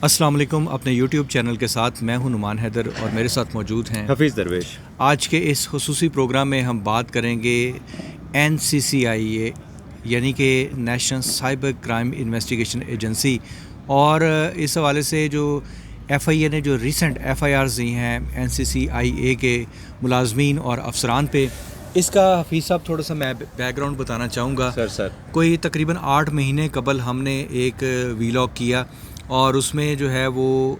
السلام علیکم. اپنے یوٹیوب چینل کے ساتھ میں ہوں نعمان حیدر اور میرے ساتھ موجود ہیں حفیظ درویش. آج کے اس خصوصی پروگرام میں ہم بات کریں گے NCCIA یعنی کہ national cyber crime investigation agency, اور اس حوالے سے جو FIA نے جو ریسنٹ FIRs دی ہیں NCCIA کے ملازمین اور افسران پہ، اس کا حفیظ صاحب تھوڑا سا میں بیک گراؤنڈ بتانا چاہوں گا. سر کوئی تقریباً 8 مہینے قبل ہم نے ایک ویلاگ کیا، اور اس میں جو ہے وہ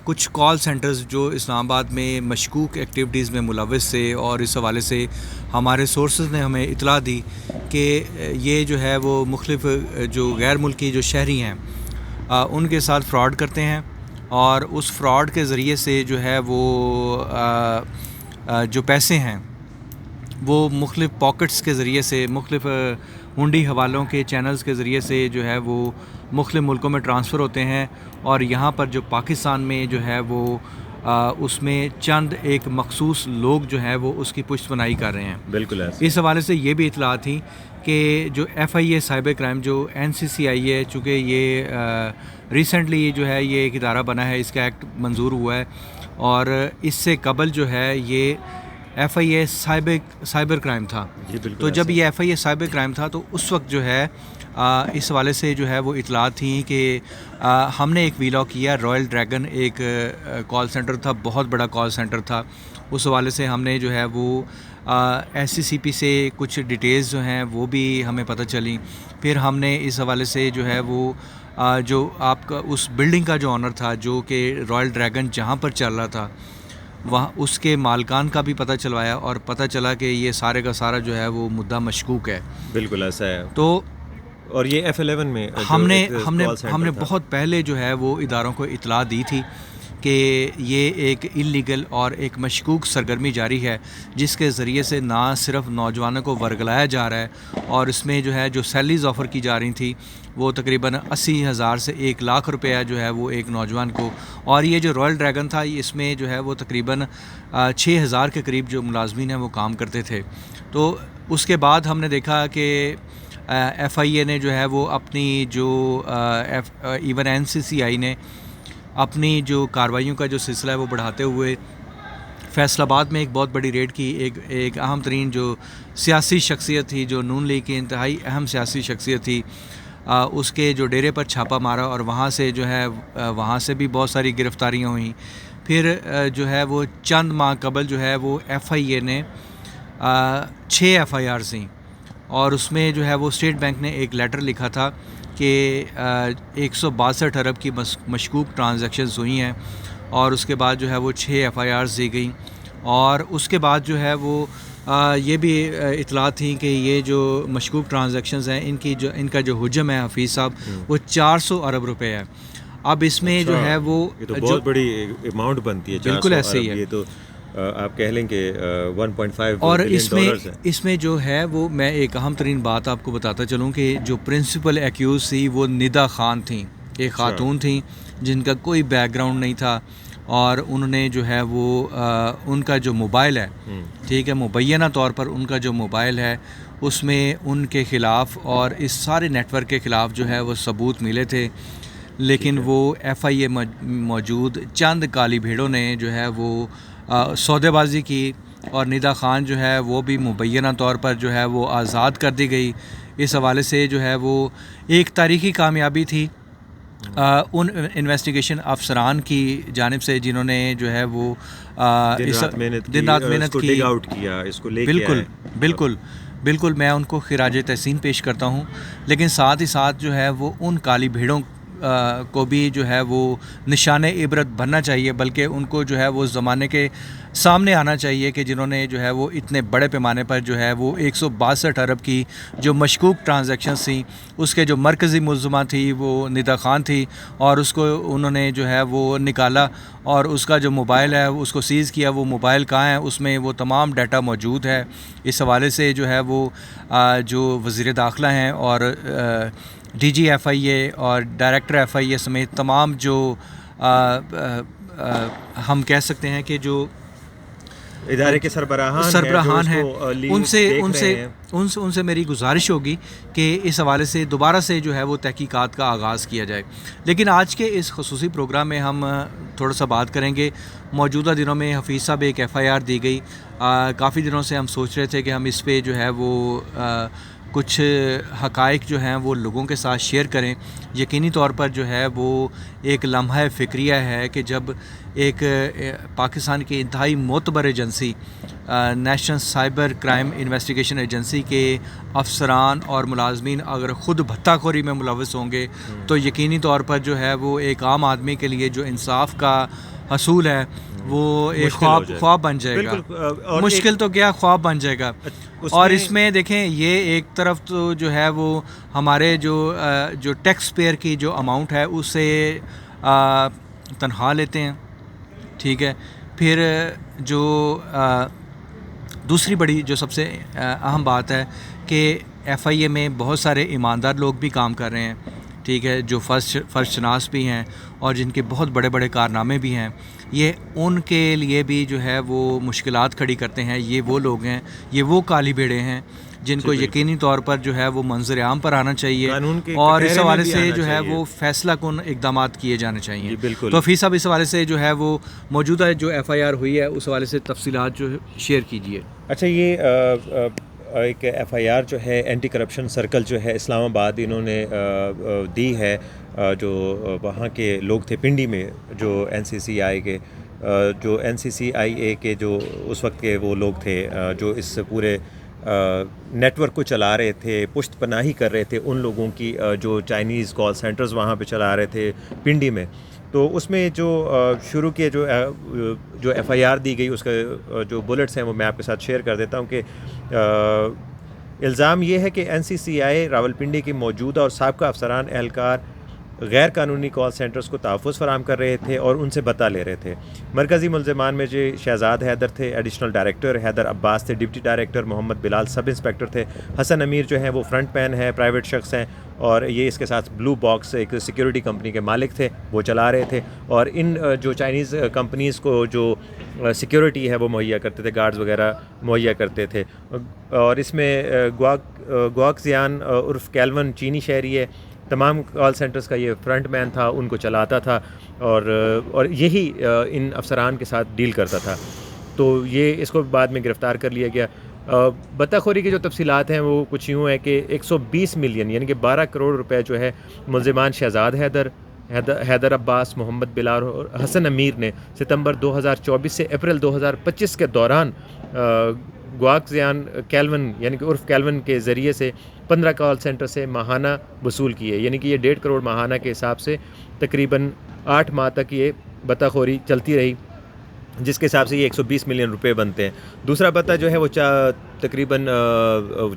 کچھ کال سینٹرز جو اسلام آباد میں مشکوک ایکٹیویٹیز میں ملوث تھے، اور اس حوالے سے ہمارے سورسز نے ہمیں اطلاع دی کہ یہ جو ہے وہ مختلف جو غیر ملکی جو شہری ہیں ان کے ساتھ فراڈ کرتے ہیں، اور اس فراڈ کے ذریعے سے جو ہے وہ جو پیسے ہیں وہ مختلف پاکٹس کے ذریعے سے، مختلف ہنڈی حوالوں کے چینلز کے ذریعے سے جو ہے وہ مختلف ملکوں میں ٹرانسفر ہوتے ہیں، اور یہاں پر جو پاکستان میں جو ہے وہ اس میں چند ایک مخصوص لوگ جو ہے وہ اس کی پشت پناہی کر رہے ہیں. بالکل ایسے. اس حوالے سے یہ بھی اطلاع تھی کہ جو FIA سائبر کرائم جو NCCIA، چونکہ یہ ریسنٹلی جو ہے یہ ایک ادارہ بنا ہے، اس کا ایکٹ منظور ہوا ہے، اور اس سے قبل جو ہے یہ FIA سائبر کرائم تھا. جی بالکل. تو جب یہ FIA سائبر کرائم تھا تو اس وقت جو ہے اس حوالے سے جو ہے وہ اطلاعات تھیں کہ ہم نے ایک ویلاگ کیا. رائل ڈریگن ایک کال سینٹر تھا، بہت بڑا کال سینٹر تھا. اس حوالے سے ہم نے جو ہے وہ SCCP سے کچھ ڈیٹیلز جو ہیں وہ بھی ہمیں پتہ چلیں. پھر ہم نے اس حوالے سے جو ہے وہ جو آپ کا اس بلڈنگ کا جو آنر تھا، جو کہ رائل ڈریگن جہاں پر چل رہا تھا، وہاں اس کے مالکان کا بھی پتہ چلوایا، اور پتہ چلا کہ یہ سارے کا سارا جو ہے وہ مدعا مشکوک ہے. بالکل ایسا ہے. تو اور یہ F11 میں ہم نے بہت پہلے جو ہے وہ اداروں کو اطلاع دی تھی کہ یہ ایک اللیگل اور ایک مشکوک سرگرمی جاری ہے، جس کے ذریعے سے نہ صرف نوجوانوں کو ورگلایا جا رہا ہے، اور اس میں جو ہے جو سیلریز آفر کی جا رہی تھی وہ تقریباً 80,000 سے 1 لاکھ روپیہ جو ہے وہ ایک نوجوان کو. اور یہ جو رائل ڈریگن تھا اس میں جو ہے وہ تقریباً 6,000 کے قریب جو ملازمین ہیں وہ کام کرتے تھے. تو اس کے بعد ہم نے دیکھا کہ FIA نے جو ہے وہ اپنی جو ایون NCCI نے اپنی جو کارروائیوں کا جو سلسلہ ہے وہ بڑھاتے ہوئے فیصل آباد میں ایک بہت بڑی ریڈ کی. ایک اہم ترین جو سیاسی شخصیت تھی، جو نون لیگ کی انتہائی اہم سیاسی شخصیت تھی، اس کے جو ڈیرے پر چھاپا مارا، اور وہاں سے جو ہے وہاں سے بھی بہت ساری گرفتاریاں ہوئیں. پھر جو ہے وہ چند ماہ قبل جو ہے وہ FIA نے 6 FIRs دیں، اور اس میں جو ہے وہ اسٹیٹ بینک نے ایک لیٹر لکھا تھا کہ 162 ارب کی مشکوک ٹرانزیکشنز ہوئی ہیں، اور اس کے بعد جو ہے وہ 6 FIRs دی گئیں. اور اس کے بعد جو ہے وہ یہ بھی اطلاع تھیں کہ یہ جو مشکوک ٹرانزیکشنز ہیں ان کا جو حجم ہے حفیظ صاحب وہ 400 ارب روپے ہے. اب اس میں جو ہے وہ یہ تو بہت بڑی اماؤنٹ بنتی ہے. بالکل ایسے ہی ہے. یہ تو آپ کہہ لیں کہ 1.5 اور $1 اس میں جو ہے وہ میں ایک اہم ترین بات آپ کو بتاتا چلوں کہ جو پرنسپل ایکیوز تھی وہ ندا خان تھیں. ایک خاتون تھیں جن کا کوئی بیک گراؤنڈ نہیں تھا، اور انہوں نے جو ہے وہ ان کا جو موبائل ہے، ٹھیک ہے، مبینہ طور پر ان کا جو موبائل ہے اس میں ان کے خلاف اور اس سارے نیٹ ورک کے خلاف جو ہے وہ ثبوت ملے تھے. لیکن وہ FIA موجود چند کالی بھیڑوں نے جو ہے وہ سودے بازی کی، اور ندا خان جو ہے وہ بھی مبینہ طور پر جو ہے وہ آزاد کر دی گئی. اس حوالے سے جو ہے وہ ایک تاریخی کامیابی تھی ان انویسٹیگیشن افسران کی جانب سے، جنہوں نے جو ہے وہ دن رات محنت کی. بالکل میں ان کو خراج تحسین پیش کرتا ہوں. لیکن ساتھ ہی ساتھ جو ہے وہ ان کالی بھیڑوں کو بھی جو ہے وہ نشان عبرت بننا چاہیے، بلکہ ان کو جو ہے وہ زمانے کے سامنے آنا چاہیے کہ جنہوں نے جو ہے وہ اتنے بڑے پیمانے پر جو ہے وہ 162 ارب کی جو مشکوک ٹرانزیکشنز تھیں، اس کے جو مرکزی ملزمہ تھی وہ ندا خان تھی، اور اس کو انہوں نے جو ہے وہ نکالا، اور اس کا جو موبائل ہے اس کو سیز کیا. وہ موبائل کہاں ہے، اس میں وہ تمام ڈیٹا موجود ہے. اس حوالے سے جو ہے وہ جو وزیر داخلہ ہیں اور DG FIA اور ڈائریکٹر FIA سمیت تمام جو ہم کہہ سکتے ہیں کہ جو ادارے کے سربراہان ہیں ان سے میری گزارش ہوگی کہ اس حوالے سے دوبارہ سے جو ہے وہ تحقیقات کا آغاز کیا جائے. لیکن آج کے اس خصوصی پروگرام میں ہم تھوڑا سا بات کریں گے. موجودہ دنوں میں حفیظ صاحب ایک FIR دی گئی. کافی دنوں سے ہم سوچ رہے تھے کہ ہم اس پہ جو ہے وہ کچھ حقائق جو ہیں وہ لوگوں کے ساتھ شیئر کریں. یقینی طور پر جو ہے وہ ایک لمحہ فکریہ ہے کہ جب ایک پاکستان کی انتہائی معتبر agency national cyber crime investigation agency کے افسران اور ملازمین اگر خود بھتہ خوری میں ملوث ہوں گے تو یقینی طور پر جو ہے وہ ایک عام آدمی کے لیے جو انصاف کا حصول ہے وہ ایک خواب بن جائے گا. مشکل تو کیا خواب بن جائے گا. اور اس میں دیکھیں یہ ایک طرف تو جو ہے وہ ہمارے جو ٹیکس پیئر کی جو اماؤنٹ ہے اس سے تنخواہ لیتے ہیں, ٹھیک ہے. پھر جو دوسری بڑی جو سب سے اہم بات ہے کہ FIA میں بہت سارے ایماندار لوگ بھی کام کر رہے ہیں, ٹھیک ہے, جو فرض شناس بھی ہیں اور جن کے بہت بڑے بڑے کارنامے بھی ہیں. یہ ان کے لیے بھی جو ہے وہ مشکلات کھڑی کرتے ہیں. یہ وہ لوگ ہیں, یہ وہ کالی بھیڑیں ہیں جن کو یقینی طور پر جو ہے وہ منظر عام پر آنا چاہیے اور اس حوالے سے جو ہے وہ فیصلہ کن اقدامات کیے جانے چاہیے. تو حفیظ صاحب اس حوالے سے جو ہے وہ موجودہ جو FIR ہوئی ہے اس حوالے سے تفصیلات جو شیئر کیجیے. اچھا, یہ ایک FIR جو ہے اینٹی کرپشن سرکل جو ہے اسلام آباد انہوں نے دی ہے. جو وہاں کے لوگ تھے پنڈی میں جو NCCIA کے جو اس وقت کے وہ لوگ تھے جو اس پورے نیٹ ورک کو چلا رہے تھے, پشت پناہی کر رہے تھے ان لوگوں کی جو چائنیز کال سینٹرز وہاں پہ چلا رہے تھے پنڈی میں. تو اس میں جو شروع کے جو FIR دی گئی اس کا جو بلٹس ہیں وہ میں آپ کے ساتھ شیئر کر دیتا ہوں کہ الزام یہ ہے کہ NCCI راولپنڈی کے موجودہ اور سابقہ افسران اہلکار غیر قانونی کال سینٹرز کو تحفظ فراہم کر رہے تھے اور ان سے بتا لے رہے تھے. مرکزی ملزمان میں جو شہزاد حیدر تھے ایڈیشنل ڈائریکٹر, حیدر عباس تھے ڈپٹی ڈائریکٹر, محمد بلال سب انسپیکٹر تھے, حسن امیر جو ہیں وہ فرنٹ مین ہے, پرائیویٹ شخص ہیں, اور یہ اس کے ساتھ بلو باکس ایک سیکیورٹی کمپنی کے مالک تھے, وہ چلا رہے تھے. اور ان جو چائنیز کمپنیز کو جو سیکیورٹی ہے وہ مہیا کرتے تھے, گارڈز وغیرہ مہیا کرتے تھے. اور اس میں گواک زیان عرف کیلون چینی شہری ہے, تمام کال سینٹرز کا یہ فرنٹ مین تھا, ان کو چلاتا تھا اور یہی ان افسران کے ساتھ ڈیل کرتا تھا. تو یہ اس کو بعد میں گرفتار کر لیا گیا. بطہ خوری کی جو تفصیلات ہیں وہ کچھ یوں ہیں کہ 120 ملین یعنی کہ 12 کروڑ روپے جو ہے ملزمان شہزاد حیدر عباس, محمد بلال اور حسن امیر نے ستمبر 2024 سے اپریل 2025 کے دوران گواک زیان کیلون یعنی کہ عرف کیلون کے ذریعے سے 15 کال سینٹر سے ماہانہ وصول کیے. یعنی کہ یہ 1.5 کروڑ ماہانہ کے حساب سے تقریباً 8 ماہ تک یہ بطہ خوری چلتی رہی, جس کے حساب سے یہ 120 ملین روپے بنتے ہیں. دوسرا بطہ جو ہے وہ تقریباً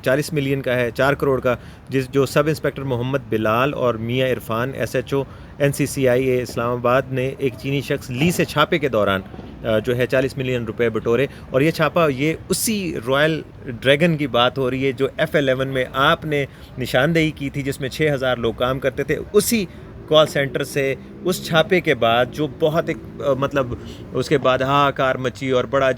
40 ملین کا ہے, 4 کروڑ کا, جو سب انسپیکٹر محمد بلال اور میاں عرفان SHO NCCIA اسلام آباد نے ایک چینی شخص لی سے چھاپے کے دوران جو ہے 40 ملین روپے بٹورے. اور یہ چھاپا یہ اسی رائل ڈریگن کی بات ہو رہی ہے جو F11 میں آپ نے نشاندہی کی تھی, جس میں 6000 لوگ کام کرتے تھے. اسی کال سینٹر سے اس چھاپے کے بعد جو بہت ایک مطلب اس کے بعد ہاکار مچی اور بڑا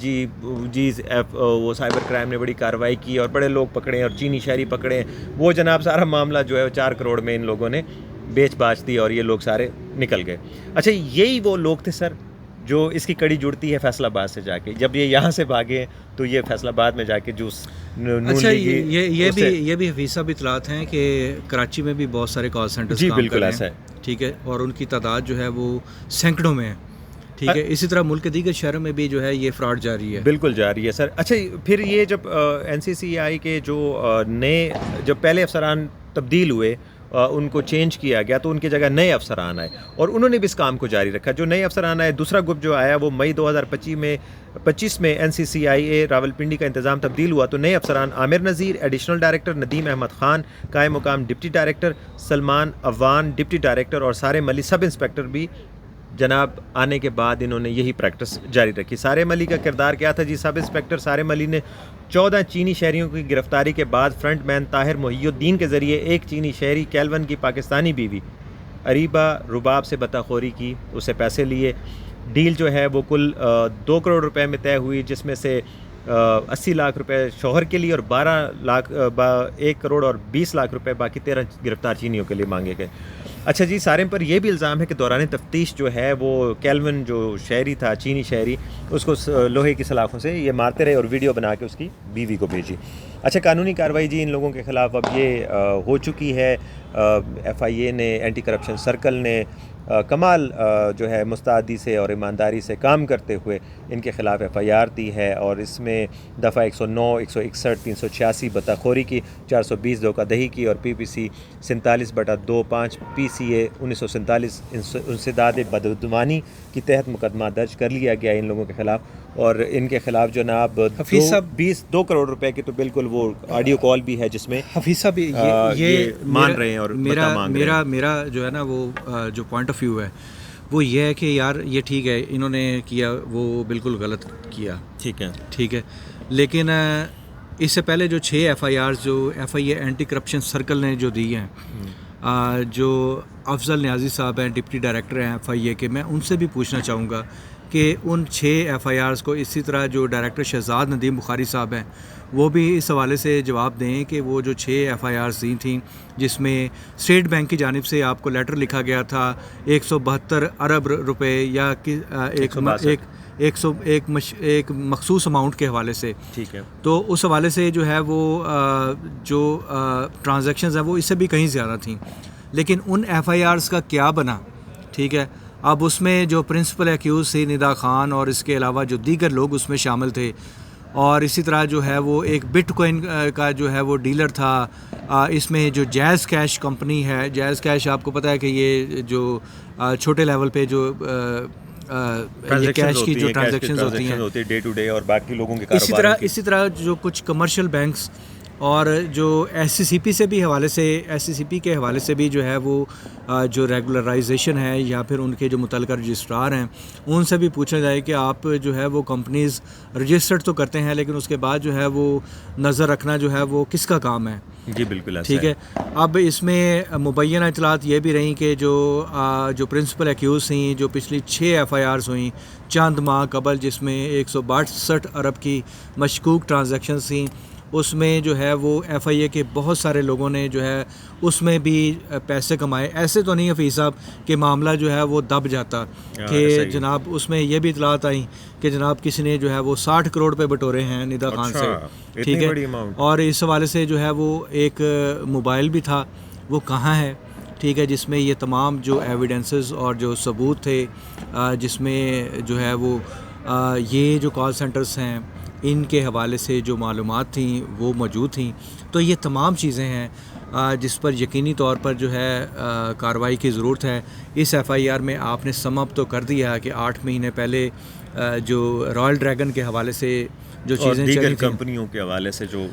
وہ سائبر کرائم نے بڑی کارروائی کی اور بڑے لوگ پکڑے اور چینی شہری پکڑے. وہ جناب سارا معاملہ جو ہے 4 کروڑ میں ان لوگوں نے بیچ باچ دی اور یہ لوگ سارے نکل گئے. اچھا, یہی وہ لوگ تھے سر جو اس کی کڑی جڑتی ہے فیصل آباد سے جا کے. جب یہ یہاں سے بھاگے تو یہ فیصل آباد میں جا کے جوس اچھا یہ بھی حفیظ صاحب اطلاعات ہیں کہ کراچی میں بھی بہت سارے کال سینٹرز کام کر رہے ہیں, ٹھیک ہے, اور ان کی تعداد جو ہے وہ سینکڑوں میں ہے, ٹھیک ہے. اسی طرح ملک کے دیگر شہروں میں بھی جو ہے یہ فراڈ جاری ہے. بالکل جاری ہے سر. اچھا, پھر یہ جب NCCI کے جو نئے جب پہلے افسران تبدیل ہوئے ان کو چینج کیا گیا تو ان کی جگہ نئے افسران آئے اور انہوں نے بھی اس کام کو جاری رکھا. جو نئے افسران آئے, دوسرا گروپ جو آیا وہ مئی 2025 میں NCCIA راولپنڈی کا انتظام تبدیل ہوا. تو نئے افسران عامر نذیر ایڈیشنل ڈائریکٹر, ندیم احمد خان قائم مقام deputy director, Salman Awan deputy director اور سارے ملی سب انسپیکٹر بھی جناب آنے کے بعد انہوں نے یہی پریکٹس جاری رکھی. سارے ملی کا کردار کیا تھا جی؟ سب انسپیکٹر سارے ملی نے 14 چینی شہریوں کی گرفتاری کے بعد فرنٹ مین طاہر محی الدین کے ذریعے ایک چینی شہری کیلون کی پاکستانی بیوی اریبہ رباب سے بطہ خوری کی, اسے پیسے لیے. ڈیل جو ہے وہ کل 2 کروڑ روپے میں طے ہوئی، جس میں سے 80 لاکھ روپے شوہر کے لیے اور 1 کروڑ اور 20 لاکھ روپے باقی 13 گرفتار چینیوں کے لیے مانگے گئے۔ اچھا جی، سارم پر یہ بھی الزام ہے کہ دوران تفتیش جو ہے وہ کیلون جو شہری تھا، چینی شہری، اس کو لوہے کی سلاخوں سے یہ مارتے رہے اور ویڈیو بنا کے اس کی بیوی کو بھیجی۔ اچھا، قانونی کارروائی جی ان لوگوں کے خلاف اب یہ ہو چکی ہے۔ ایف آئی اے نے، اینٹی کرپشن سرکل نے کمال جو ہے مستعدی سے اور ایمانداری سے کام کرتے ہوئے ان کے خلاف ایف آئی آر دی ہے، اور اس میں دفعہ 109، 161، 386 بطاخوری کی، 420 دھوکہ دہی کی، اور پی پی سی 47/25 پی سی اے 1947 انسداد بدعنوانی کی تحت مقدمہ درج کر لیا گیا ان لوگوں کے خلاف، اور ان کے خلاف جناب 2 کروڑ روپے کی تو بالکل وہ آڈیو کال بھی ہے جس میں حفیظ صاحب یہ مان رہے ہیں اور میرا جو ہے نا وہ جو پوائنٹ آف ویو ہے وہ یہ ہے کہ یار یہ ٹھیک ہے انہوں نے کیا، وہ بالکل غلط کیا، ٹھیک ہے، لیکن اس سے پہلے جو 6 ایف آئی آرز جو ایف آئی اے اینٹی کرپشن سرکل نے جو دی ہیں، جو افضل نیازی صاحب ہیں، ڈپٹی ڈائریکٹر ہیں ایف آئی اے کے، میں ان سے بھی پوچھنا چاہوں گا کہ ان 6 ایف آئی آرز کو، اسی طرح جو ڈائریکٹر شہزاد ندیم بخاری صاحب ہیں وہ بھی اس حوالے سے جواب دیں کہ وہ جو 6 ایف آئی آرز دی تھیں، جس میں اسٹیٹ بینک کی جانب سے آپ کو لیٹر لکھا گیا تھا 172 ارب روپے یا ایک مخصوص اماؤنٹ کے حوالے سے، ٹھیک ہے، تو اس حوالے سے جو ہے وہ جو ٹرانزیکشنز ہیں وہ اس سے بھی کہیں زیادہ تھیں، لیکن ان ایف آئی آرز کا کیا بنا؟ ٹھیک ہے، اب اس میں جو پرنسپل ایکیوز تھی ندا خان اور اس کے علاوہ جو دیگر لوگ اس میں شامل تھے، اور اسی طرح جو ہے وہ ایک بٹ کوئن کا جو ہے وہ ڈیلر تھا، اس میں جو جیز کیش کمپنی ہے، جیز کیش آپ کو پتہ ہے کہ یہ جو چھوٹے لیول پہ جو یہ کیش کی جو ٹرانزیکشنز ہوتی ہیں ڈے ٹو ڈے، اور باقی لوگوں کے کاروبار، اسی طرح جو کچھ کمرشل بینکس اور جو ایس سی سی پی سے بھی حوالے سے، ایس سی سی پی کے حوالے سے بھی جو ہے وہ جو ریگولرائزیشن ہے یا پھر ان کے جو متعلقہ رجسٹرار ہیں ان سے بھی پوچھا جائے کہ آپ جو ہے وہ کمپنیز رجسٹرڈ تو کرتے ہیں لیکن اس کے بعد جو ہے وہ نظر رکھنا جو ہے وہ کس کا کام ہے؟ جی بالکل، ٹھیک ہے۔ اب اس میں مبینہ اطلاعات یہ بھی رہیں کہ جو پرنسپل ایکیوز تھیں، جو پچھلی 6 ایف آئی آرز ہوئیں چند ماہ قبل، جس میں 162 ارب کی مشکوک ٹرانزیکشنز تھیں، اس میں جو ہے وہ ایف آئی اے کے بہت سارے لوگوں نے جو ہے اس میں بھی پیسے کمائے۔ ایسے تو نہیں حفیظ صاحب کہ معاملہ جو ہے وہ دب جاتا، کہ جناب اس میں یہ بھی اطلاعات آئیں کہ جناب کسی نے جو ہے وہ 60 کروڑ پہ بٹورے ہیں ندا خان سے، ٹھیک ہے، اور اس حوالے سے جو ہے وہ ایک موبائل بھی تھا، وہ کہاں ہے؟ ٹھیک ہے، جس میں یہ تمام جو ایویڈنسز اور جو ثبوت تھے، جس میں جو ہے وہ یہ جو کال سینٹرز ہیں ان کے حوالے سے جو معلومات تھیں وہ موجود تھیں، تو یہ تمام چیزیں ہیں جس پر یقینی طور پر جو ہے کارروائی کی ضرورت ہے۔ اس ایف آئی آر میں آپ نے سم اپ تو کر دیا کہ 8 مہینے پہلے جو رائل ڈریگن کے حوالے سے جو چیزیں چل رہی تھیں، کمپنیوں کے حوالے سے جو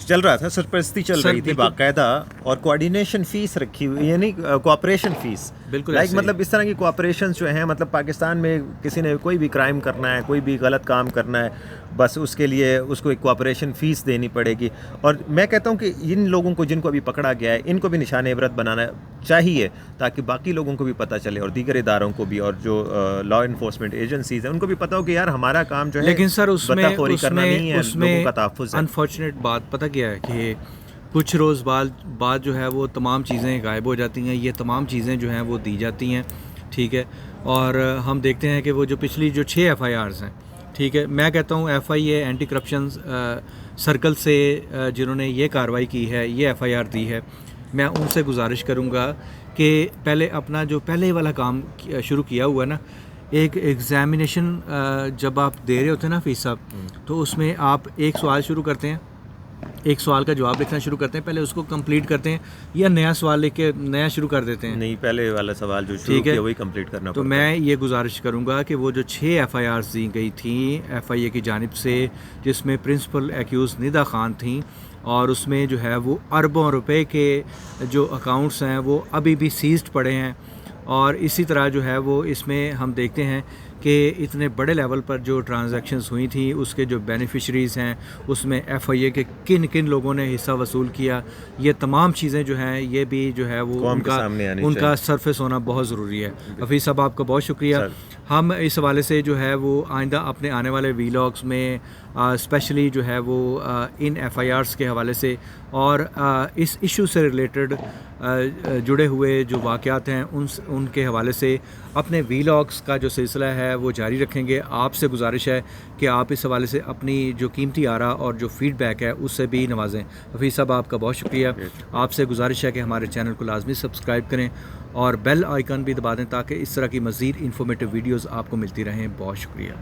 چل رہا تھا، سرپرستی چل رہی تھی باقاعدہ، اور کوآرڈینیشن فیس رکھی ہوئی، یعنی کوآپریشن فیس، بالکل مطلب اس طرح کی کوآپریشن جو ہیں، مطلب پاکستان میں کسی نے کوئی بھی کرائم کرنا ہے، کوئی بھی غلط کام کرنا ہے، بس اس کے لیے اس کو ایک کوآپریشن فیس دینی پڑے گی۔ اور میں کہتا ہوں کہ ان لوگوں کو جن کو ابھی پکڑا گیا ہے ان کو بھی نشان عبرت بنانا چاہیے، تاکہ باقی لوگوں کو بھی پتہ چلے اور دیگر اداروں کو بھی، اور جو لا انفورسمنٹ ایجنسیز ہیں ان کو بھی پتہ ہو کہ یار ہمارا کام جو ہے، لیکن سر اس میں لوگوں کا تحفظ ہے۔ انفارچونیٹ بات پتہ کیا ہے کہ کچھ روز بعد جو ہے وہ تمام چیزیں غائب ہو جاتی ہیں، یہ تمام چیزیں جو ہیں وہ دی جاتی ہیں، ٹھیک ہے، اور ہم دیکھتے ہیں کہ وہ جو پچھلی جو 6 ایف آئی آرز ہیں، ٹھیک ہے، میں کہتا ہوں ایف آئی اے اینٹی کرپشن سرکل سے جنہوں نے یہ کارروائی کی ہے، یہ ایف آئی آر دی ہے، میں ان سے گزارش کروں گا کہ پہلے اپنا جو پہلے والا کام شروع کیا ہوا ہے نا، ایک ایگزامینیشن جب آپ دے رہے ہوتے ہیں نا حفیظ صاحب، تو اس میں آپ ایک سوال شروع کرتے ہیں، ایک سوال کا جواب لکھنا شروع کرتے ہیں، پہلے اس کو کمپلیٹ کرتے ہیں یا نیا سوال لکھ کے نیا شروع کر دیتے ہیں؟ نہیں، پہلے والا سوال جو شروع کیا وہی کمپلیٹ کرنا پڑتا ہے۔ تو میں یہ گزارش کروں گا کہ وہ جو 6 ایف آئی آرز دی گئی تھیں ایف آئی اے کی جانب سے، جس میں پرنسپل ایکیوز ندا خان تھیں، اور اس میں جو ہے وہ اربوں روپے کے جو اکاؤنٹس ہیں وہ ابھی بھی سیزڈ پڑے ہیں، اور اسی طرح جو ہے وہ اس میں ہم دیکھتے ہیں کہ اتنے بڑے لیول پر جو ٹرانزیکشنز ہوئی تھیں اس کے جو بینیفیشریز ہیں اس میں ایف آئی اے کے کن لوگوں نے حصہ وصول کیا، یہ تمام چیزیں جو ہیں یہ بھی جو ہے وہ ان کا سرفیس ہونا بہت ضروری ہے۔ حفیظ صاحب آپ کا بہت شکریہ۔ ہم اس حوالے سے جو ہے وہ آئندہ اپنے آنے والے ویلاگس میں اسپیشلی جو ہے وہ ان ایف آئی آرس کے حوالے سے اور اس ایشو سے ریلیٹڈ جڑے ہوئے جو واقعات ہیں ان کے حوالے سے اپنے ویلاگس کا جو سلسلہ ہے وہ جاری رکھیں گے. آپ سے گزارش ہے کہ آپ اس حوالے سے اپنی جو قیمتی آرا اور جو فیڈ بیک ہے اس سے بھی نوازیں. حفیظ صاحب آپ کا بہت شکریہ. آپ سے گزارش ہے کہ ہمارے چینل کو لازمی سبسکرائب کریں اور بیل آئیکن بھی دبا دیں تاکہ اس طرح کی مزید انفارمیٹیو ویڈیوز آپ کو ملتی رہیں. بہت شکریہ.